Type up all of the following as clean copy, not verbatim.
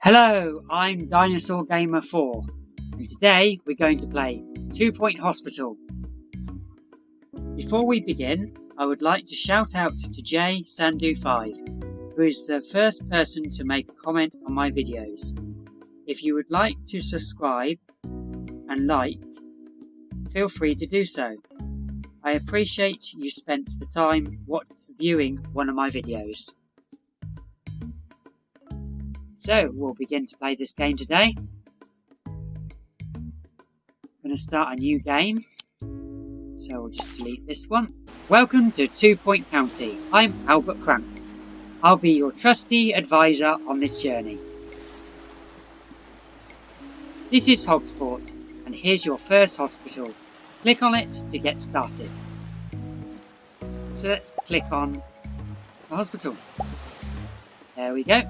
Hello, I'm Dinosaur Gamer 4 and today we're going to play 2 Point Hospital. Before we begin, I would like to shout out to Jay Sandu5, who is the first person to make a comment on my videos. If you would like to subscribe and like, feel free to do so. I appreciate you spent the time viewing one of my videos. So, we'll begin to play this game today. I'm going to start a new game, so we'll just delete this one. Welcome to 2 Point County. I'm Albert Crank. I'll be your trusty advisor on this journey. This is Hogsport, and here's your first hospital. Click on it to get started. So let's click on the hospital. There we go.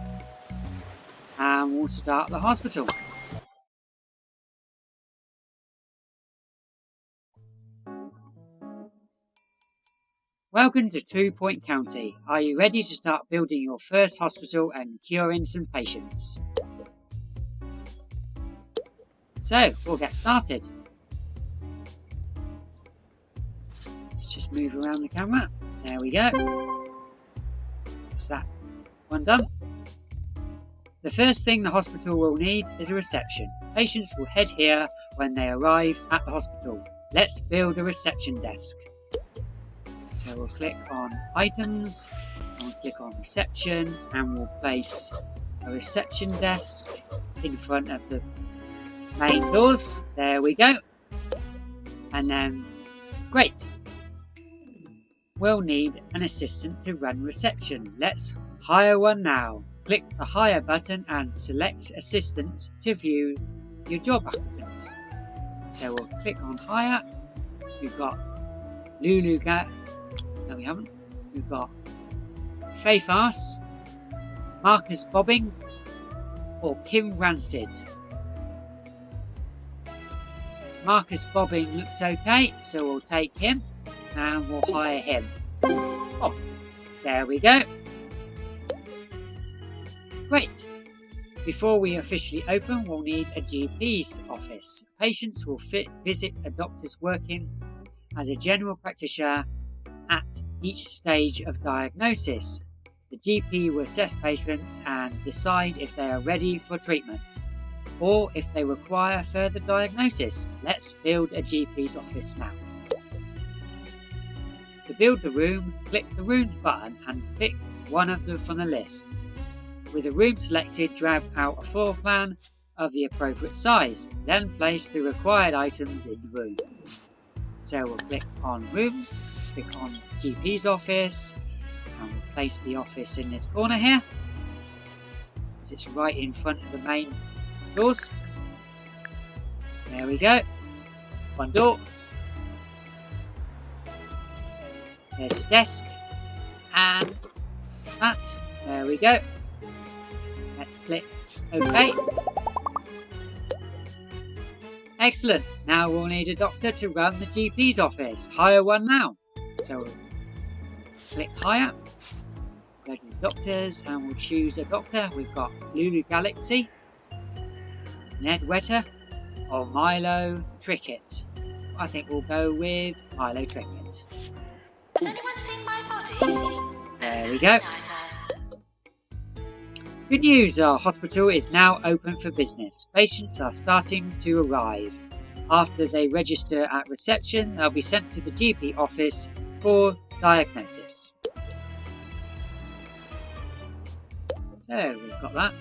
And we'll start the hospital. Welcome to 2 Point County. Are you ready to start building your first hospital and curing some patients? So, we'll get started. Let's just move around the camera. There we go. What's that? One done. The first thing the hospital will need is a reception. Patients will head here when they arrive at the hospital. Let's build a reception desk. So we'll click on items, and we'll click on reception, and we'll place a reception desk in front of the main doors. There we go. And then, great. We'll need an assistant to run reception. Let's hire one now. Click the Hire button and select Assistant to view your job applicants. So we'll click on Hire. We've got Lulu no we haven't. We've got Faith Arse, Marcus Bobbing, or Kim Rancid. Marcus Bobbing looks okay, so we'll take him and we'll hire him. Oh, there we go. Great! Before we officially open, we'll need a GP's office. Patients will visit a doctor's working as a general practitioner at each stage of diagnosis. The GP will assess patients and decide if they are ready for treatment, or if they require further diagnosis. Let's build a GP's office now. To build the room, click the Rooms button and pick one of them from the list. With the room selected, drag out a floor plan of the appropriate size, then place the required items in the room. So we'll click on Rooms, click on GP's office, and we'll place the office in this corner here, as it's right in front of the main doors. There we go. One door. There's his desk, and that. There we go. Let's click OK. Excellent. Now we'll need a doctor to run the GP's office. Hire one now. So we'll click Hire. Go to the doctors and we'll choose a doctor. We've got Lulu Galaxy, Ned Wetter, or Milo Trickett. I think we'll go with Milo Trickett. Has anyone seen my body? There we go. Good news, our hospital is now open for business. Patients are starting to arrive. After they register at reception, they'll be sent to the GP office for diagnosis. So, we've got that.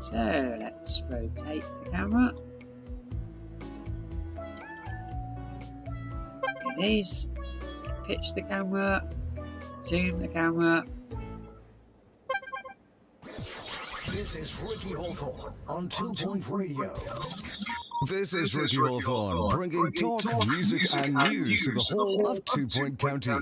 So, let's rotate the camera. These, pitch the camera, zoom the camera. This is Ricky Hawthorne on 2 Point Radio. This is Ricky Hawthorne, bringing talk, music and news to the whole of 2 Point County.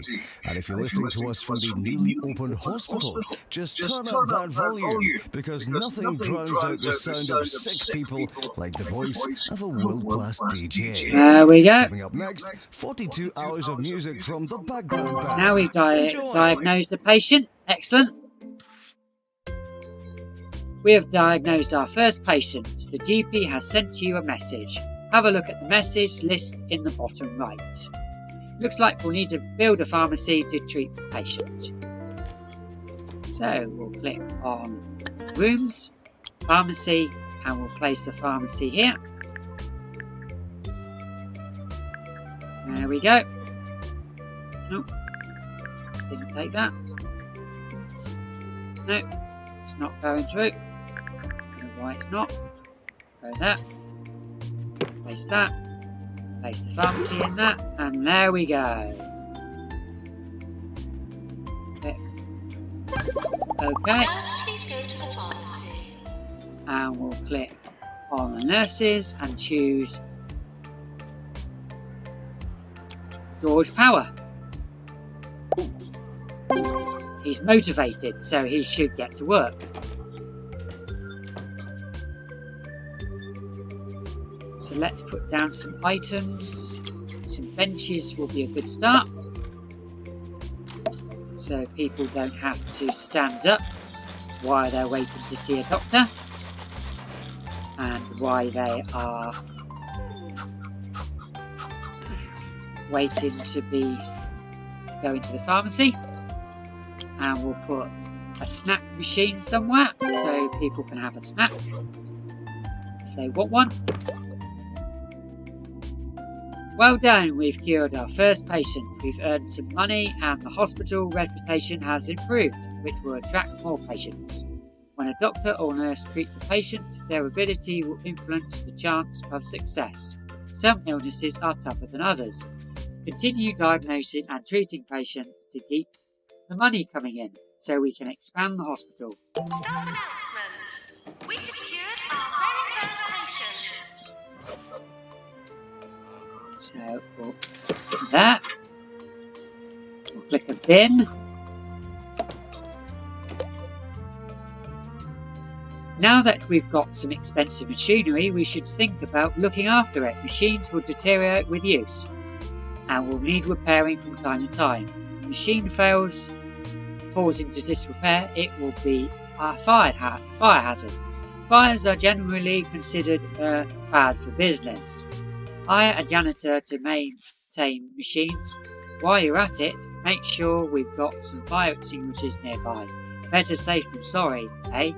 And if you're listening to us from the newly opened hospital, just turn up that volume, because nothing drowns out the sound of 6 people like the voice of a world-class DJ. There we go. Coming up next, 42 hours of music from the background band. Now we've diagnosed the patient. Excellent. We have diagnosed our first patient. The GP has sent you a message. Have a look at the message list in the bottom right. Looks like we'll need to build a pharmacy to treat the patient. So we'll click on Rooms, Pharmacy, and we'll place the pharmacy here. There we go. Nope. Didn't take that. Nope. It's not going through. Why it's not. Go there. Place that. Place the pharmacy in that. And there we go. Click. Okay. Nurse, please go to the pharmacy. And we'll click on the nurses and choose George Power. He's motivated, so he should get to work. So let's put down some items. Some benches will be a good start, so people don't have to stand up while they're waiting to see a doctor, and while they are waiting to go into the pharmacy. And we'll put a snack machine somewhere so people can have a snack if they want one. Well done, we've cured our first patient. We've earned some money and the hospital reputation has improved, which will attract more patients. When a doctor or nurse treats a patient, their ability will influence the chance of success. Some illnesses are tougher than others. Continue diagnosing and treating patients to keep the money coming in, so we can expand the hospital. Staff announcement. We've just cured our very first patient. So we'll click that. We'll click a bin. Now that we've got some expensive machinery, we should think about looking after it. Machines will deteriorate with use and will need repairing from time to time. If the machine falls into disrepair, it will be a fire hazard. Fires are generally considered bad for business. Hire a janitor to maintain machines. While you're at it, make sure we've got some fire extinguishers nearby. Better safe than sorry, eh?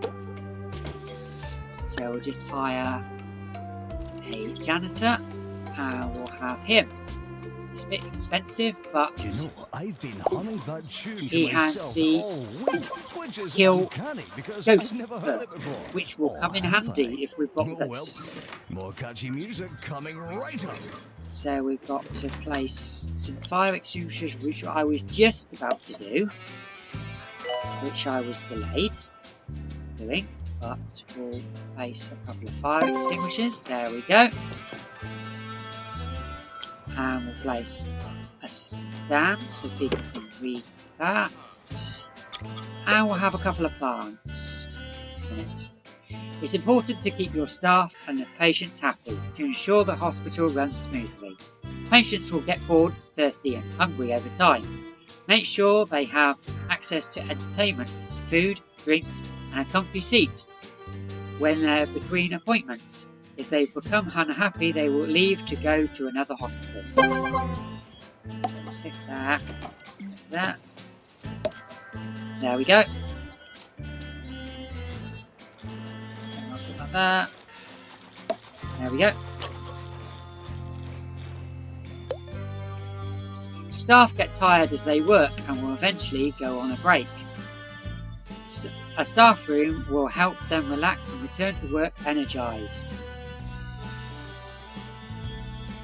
So we'll just hire a janitor and we'll have him. It's a bit expensive, but you know, I've been humming that tune he has the kill ghost book, which will come in handy if we've got this. More catchy music coming right up. So we've got to place some fire extinguishers, which I was just about to do, which I was delayed doing, but we'll place a couple of fire extinguishers. There we go. And we'll place a stand so people can read that. And we'll have a couple of plants in it. It's important to keep your staff and the patients happy to ensure the hospital runs smoothly. Patients will get bored, thirsty and hungry over time. Make sure they have access to entertainment, food, drinks and a comfy seat when they're between appointments. If they become unhappy, they will leave to go to another hospital. So click that, that. There we go. Like that. There we go. Staff get tired as they work and will eventually go on a break. A staff room will help them relax and return to work energised.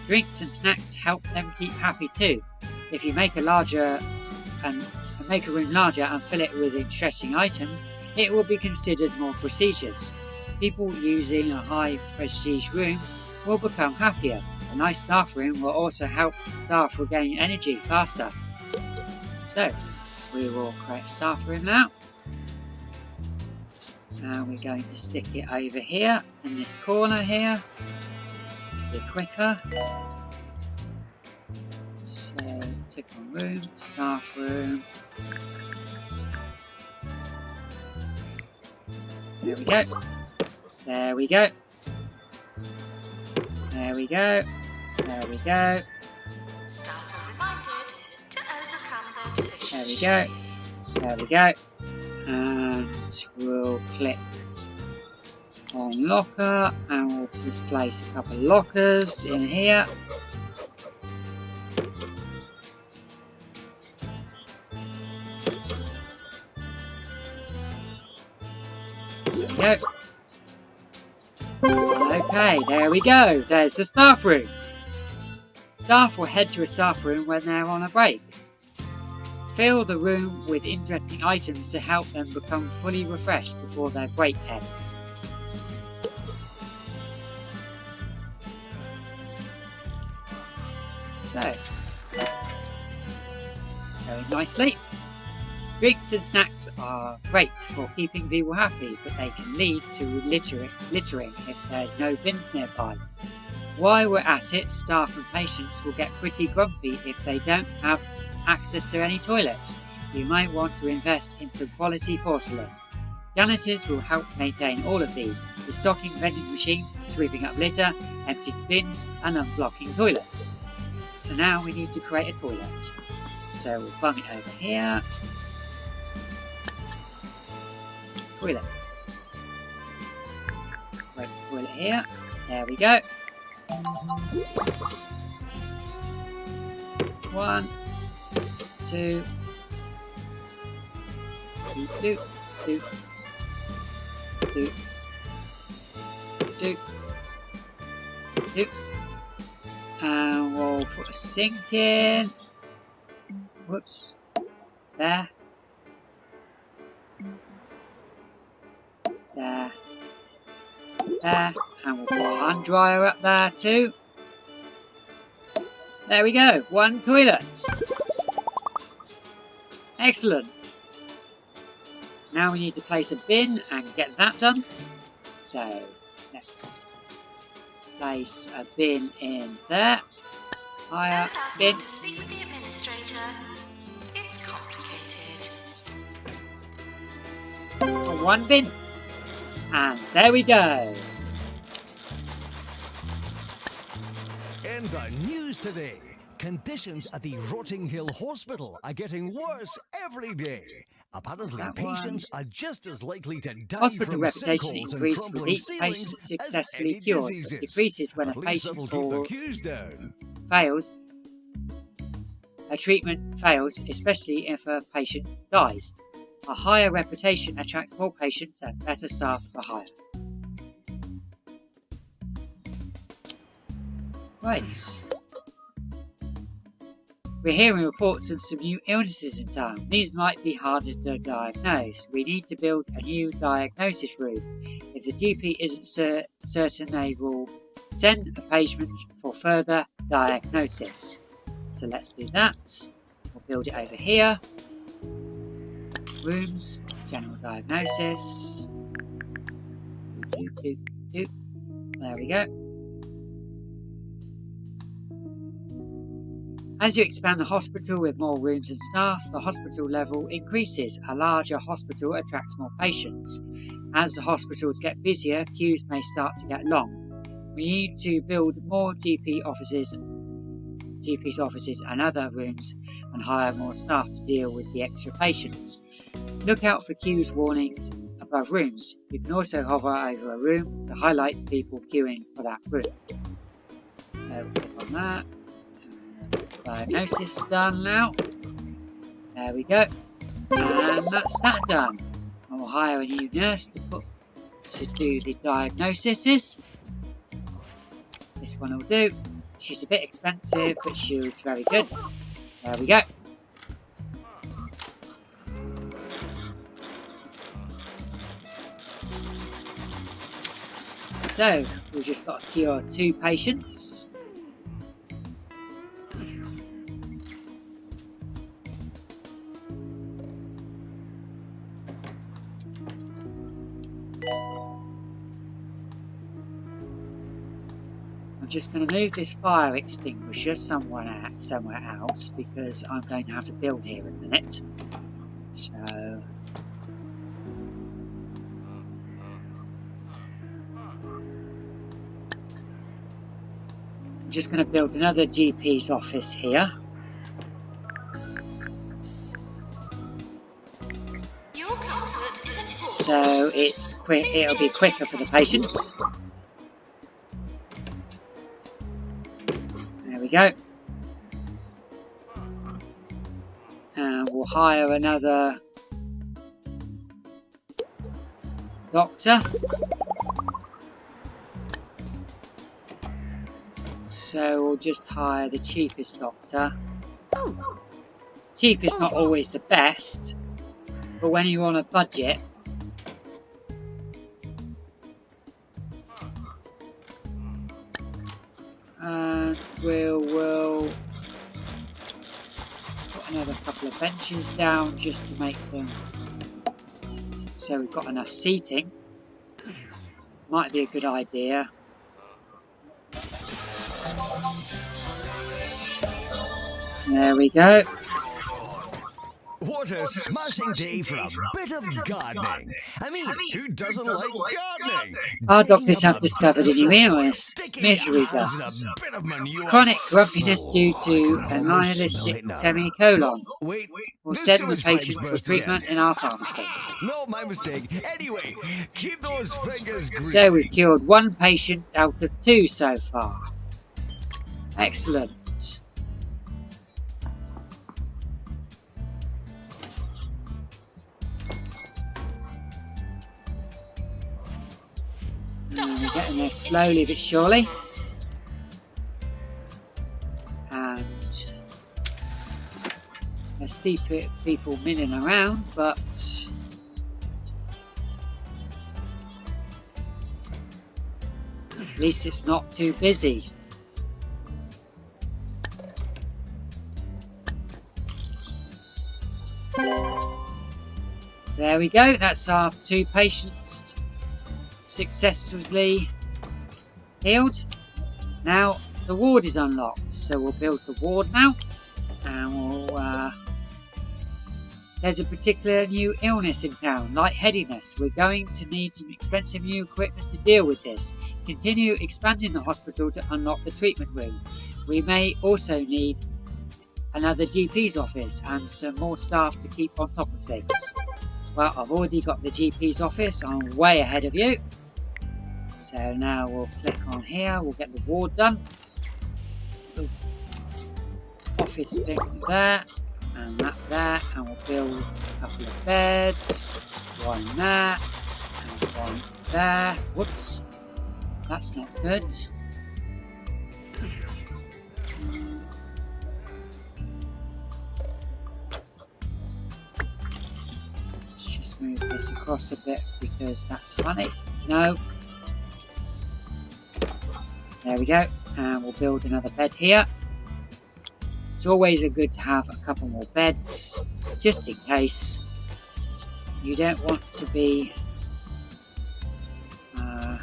Drinks and snacks help them keep happy too. If you make a room larger and fill it with interesting items, it will be considered more prestigious. People using a high prestige room will become happier. A nice staff room will also help staff regain energy faster. So, we will create a staff room now. And we're going to stick it over here, in this corner here. A bit quicker. So, click on room, staff room. There we go. There we go. There we go. There we go. Staff are reminded to overcome their There we go. deficiencies. There we go. And we'll click on locker and we'll just place a couple of lockers in here. There we go. Okay, there we go. There's the staff room. Staff will head to a staff room when they're on a break. Fill the room with interesting items to help them become fully refreshed before their break ends. So, going nicely. Drinks and snacks are great for keeping people happy, but they can lead to littering if there's no bins nearby. While we're at it, staff and patients will get pretty grumpy if they don't have access to any toilets. You might want to invest in some quality porcelain. Janitors will help maintain all of these, restocking vending machines, sweeping up litter, emptying bins and unblocking toilets. So now we need to create a toilet. So we'll bung it over here. Toilets. Create a toilet here. There we go. 1, 2, do, do, do, do, do, and we'll put a sink in. Whoops, there, there, there, and we'll put a hand dryer up there too. There we go, 1 toilet. Excellent. Now we need to place a bin and get that done. So let's place a bin in there. Higher Those asking bin. to speak with the administrator. It's complicated. For 1 bin. And there we go. In the news today, conditions at the Rotting Hill Hospital are getting worse every day. Apparently, That patients are just as likely to die Hospital from reputation sinkholes and increased with crumbling each ceilings patient as successfully any cured, but diseases. decreases when a At least patient that'll keep the queues down. fails. A treatment fails, especially if a patient dies. A higher reputation attracts more patients and better staff for hire. Right. We're hearing reports of some new illnesses in town. These might be harder to diagnose. We need to build a new diagnosis room. If the GP isn't certain, they will send a patient for further diagnosis. So let's do that. We'll build it over here. Rooms, general diagnosis. There we go. As you expand the hospital with more rooms and staff, the hospital level increases. A larger hospital attracts more patients. As the hospitals get busier, queues may start to get long. We need to build more GP's offices and other rooms and hire more staff to deal with the extra patients. Look out for queues warnings above rooms. You can also hover over a room to highlight people queuing for that room. So click on that. Diagnosis done now. There we go. And that's that done. I'll hire a new nurse to do the diagnoses. This one will do. She's a bit expensive, but she was very good. There we go. So, we've just got to cure 2 patients. I'm just going to move this fire extinguisher somewhere else because I'm going to have to build here in a minute. So... I'm just going to build another GP's office here. Your comfort is important. So it's quick. It'll be quicker for the patients. There we go. And we'll hire another doctor. So we'll just hire the cheapest doctor. Cheap is not always the best, but when you're on a budget, we'll put another couple of benches down just to make them so we've got enough seating. Might be a good idea. There we go. What a smashing day for a bit of gardening. I mean, who doesn't like gardening? Our doctors have discovered a new illness, misery guts. Chronic grumpiness due to a nihilistic semicolon. We'll send the patient for treatment in our pharmacy. No, my mistake. Anyway, keep those fingers green. So we've cured 1 patient out of 2 so far. Excellent. We're getting there slowly but surely. And there's still people milling around, but at least it's not too busy. There we go, that's our 2 patients successfully healed. Now the ward is unlocked, so we'll build the ward now, and we'll there's a particular new illness in town, light-headedness. We're going to need some expensive new equipment to deal with this. Continue expanding the hospital to unlock the treatment room. We may also need another GP's office and some more staff to keep on top of things. Well, I've already got the GP's office, I'm way ahead of you. So now we'll click on here, we'll get the ward done. The office thing there, and that there, and we'll build a couple of beds. One there, and one there. Whoops, that's not good. Move this across a bit because that's funny. No. There we go. And we'll build another bed here. It's always good to have a couple more beds, just in case. You don't want to be out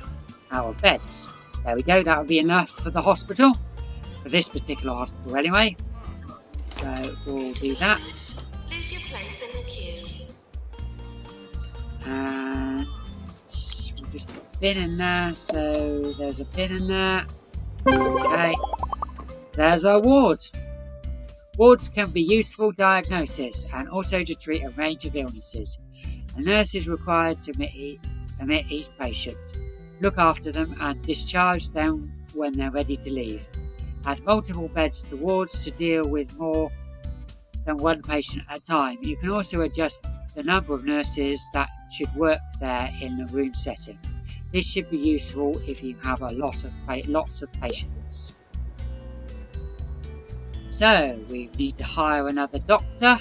of beds. There we go. That'll be enough for the hospital. For this particular hospital anyway. So we'll do that. Lose your place in the queue. And we'll just put a bin in there, so there's a bin in there. Okay, there's our ward. Wards can be useful diagnosis and also to treat a range of illnesses. A nurse is required to admit each patient, look after them and discharge them when they're ready to leave. Add multiple beds to wards to deal with more than 1 patient at a time. You can also adjust the number of nurses that should work there in the room setting. This should be useful if you have a lots of patients. So we need to hire another doctor,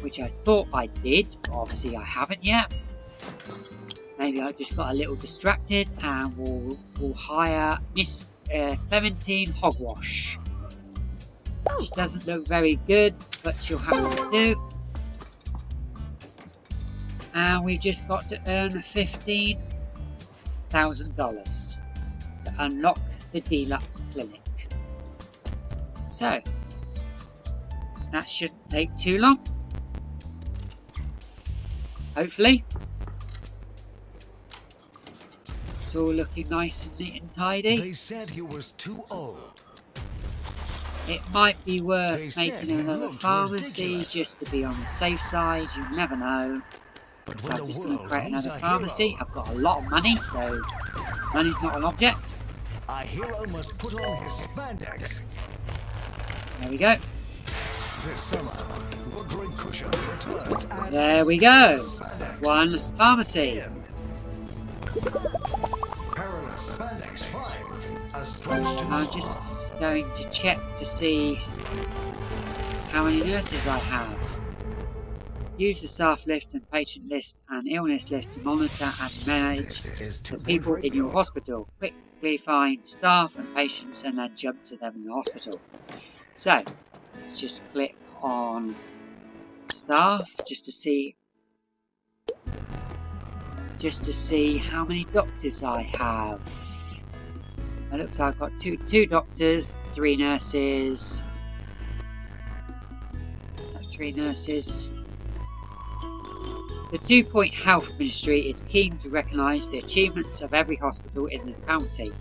which I thought I did, but obviously I haven't yet. Maybe I just got a little distracted, and we'll hire Miss Clementine Hogwash. She doesn't look very good, but she'll have to do. And we've just got to earn $15,000 to unlock the deluxe clinic. So that shouldn't take too long. Hopefully. It's all looking nice and neat and tidy. They said he was too old. It might be worth They making said he another looked pharmacy ridiculous. just to be on the safe side. You never know. But So when I'm the just going to world create needs another a pharmacy. hero, I've got a lot of money, so money's not an object. a hero must put on his spandex. There we go. This summer, Woodring Cushion returns as There we go. Spandex. One pharmacy. In. Perilous Spandex 5. A stretch too I'm far. just going to check to see how many nurses I have. Use the staff list and patient list and illness list to monitor and manage This is the 2 people Point in your Radio. hospital. Quickly find staff and patients and then jump to them in the hospital. So, let's just click on staff just to see how many doctors I have. It looks like I've got two doctors, 3 nurses. Is that 3 nurses? The 2 Point Health Ministry is keen to recognise the achievements of every hospital in the county.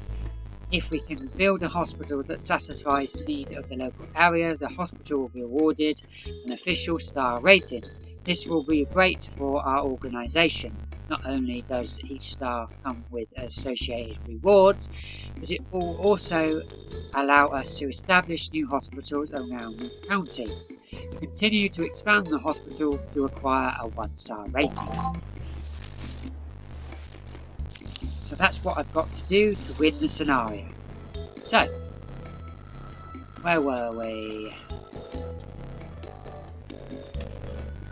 If we can build a hospital that satisfies the need of the local area, the hospital will be awarded an official star rating. This will be great for our organisation. Not only does each star come with associated rewards, but it will also allow us to establish new hospitals around the county. Continue to expand the hospital to acquire a 1-star rating. So that's what I've got to do to win the scenario. So, where were we?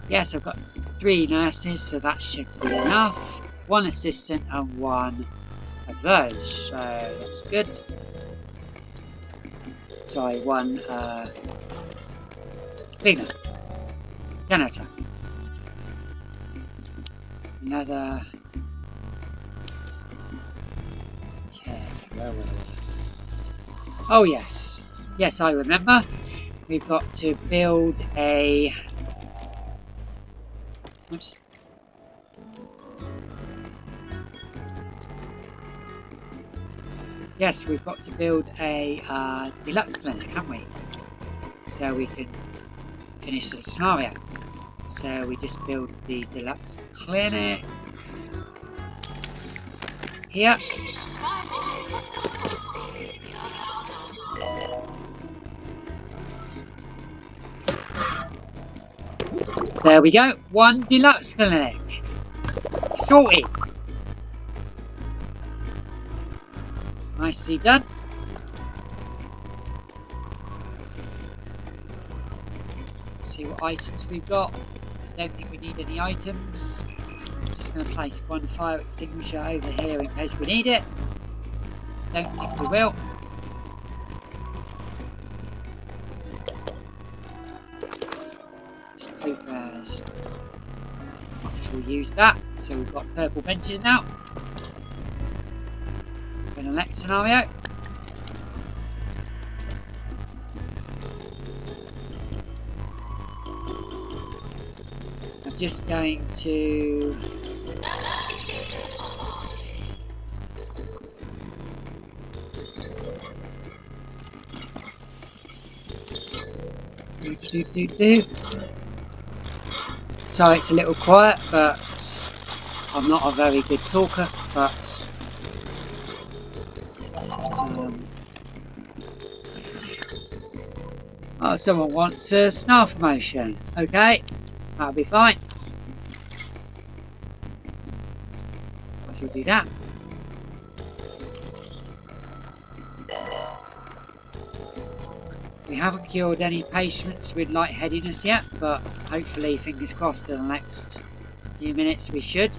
Yes, I've got 3 nurses, so that should be enough. 1 assistant and 1 of those, so that's good. Sorry, 1 cleaner, janitor, another. Okay, where were we? Oh yes, yes, I remember. We've got to build a. Oops. Yes, we've got to build a deluxe clinic, haven't we? So we can finish the scenario. So we just build the deluxe clinic here. There we go, 1 deluxe clinic. Sorted. Nicely done. See what items we've got. Don't think we need any items. Just going to place 1 fire extinguisher over here in case we need it. Don't think we will. Just hope as we'll use that. So we've got purple benches now. In the next scenario. I'm just going to So it's a little quiet, but I'm not a very good talker, but oh, someone wants a staff promotion. Okay, that'll be fine. So we'll do that. We haven't cured any patients with lightheadedness yet, but hopefully, fingers crossed, in the next few minutes we should.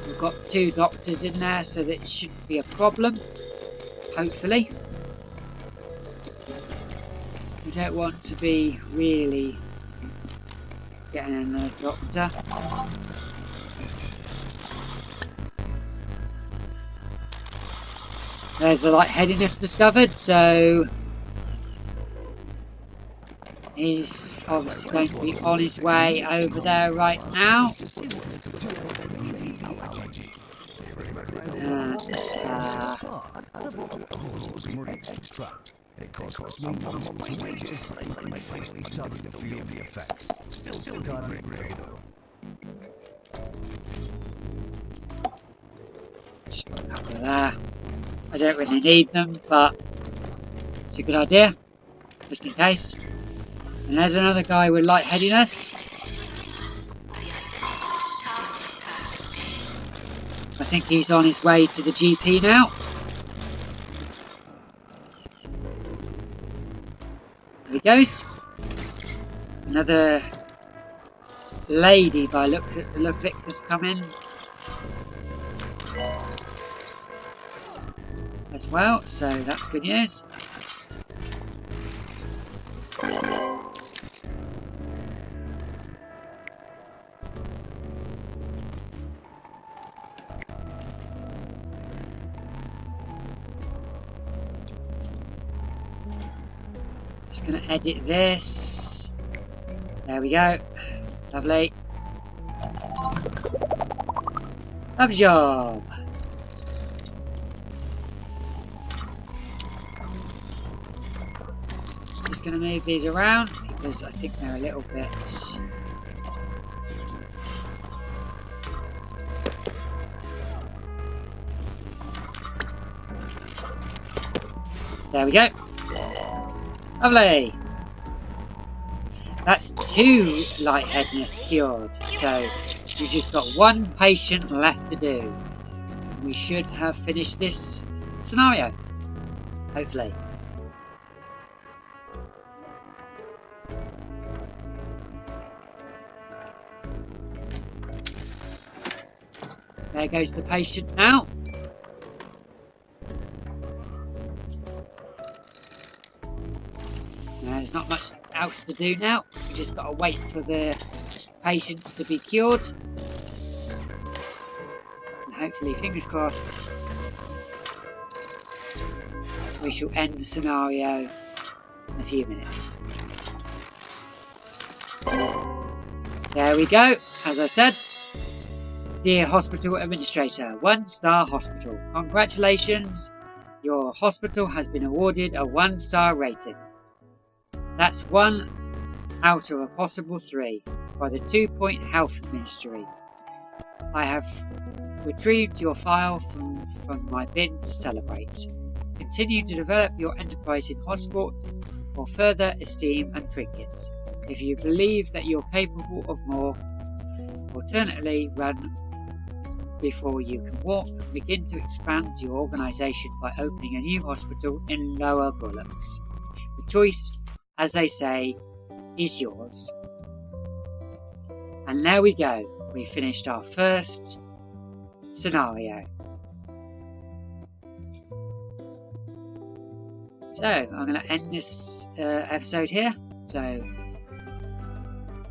We've got 2 doctors in there, so that shouldn't be a problem. Hopefully. We don't want to be really getting another doctor. There's the lightheadedness discovered, so he's obviously going to be on his way over there right now. It costs me wages. I'm finally starting to feel the effects. Still can't agree though. Just put a couple of there. I don't really need them, but it's a good idea, just in case. And there's another guy with lightheadedness. I think he's on his way to the GP now. There he goes. Another lady, by the look of it, has come in as well, so that's good news. Just going to edit this. There we go. Lovely. Lovely job. Just going to move these around because I think they're a little bit... There we go. Lovely. That's 2 lightheadedness cured, so we've just got 1 patient left to do. We should have finished this scenario, hopefully. There goes the patient now. There's not much else to do now. We just got to wait for the patients to be cured. And hopefully, fingers crossed, we shall end the scenario in a few minutes. There we go. As I said, dear hospital administrator, 1-star hospital. Congratulations. Your hospital has been awarded a 1-star rating. That's 1 out of a possible 3 by the 2-point Health Ministry. I have retrieved your file from my bin to celebrate. Continue to develop your enterprise in hospital for further esteem and trinkets. If you believe that you're capable of more, alternately run before you can walk and begin to expand your organisation by opening a new hospital in Lower Bullocks. The choice, as they say, is yours. And there we go. We finished our first scenario. So I'm going to end this episode here.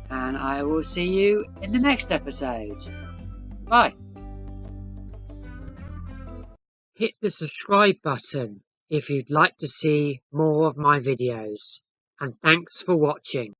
And I will see you in the next episode. Bye. Hit the subscribe button if you'd like to see more of my videos. And thanks for watching.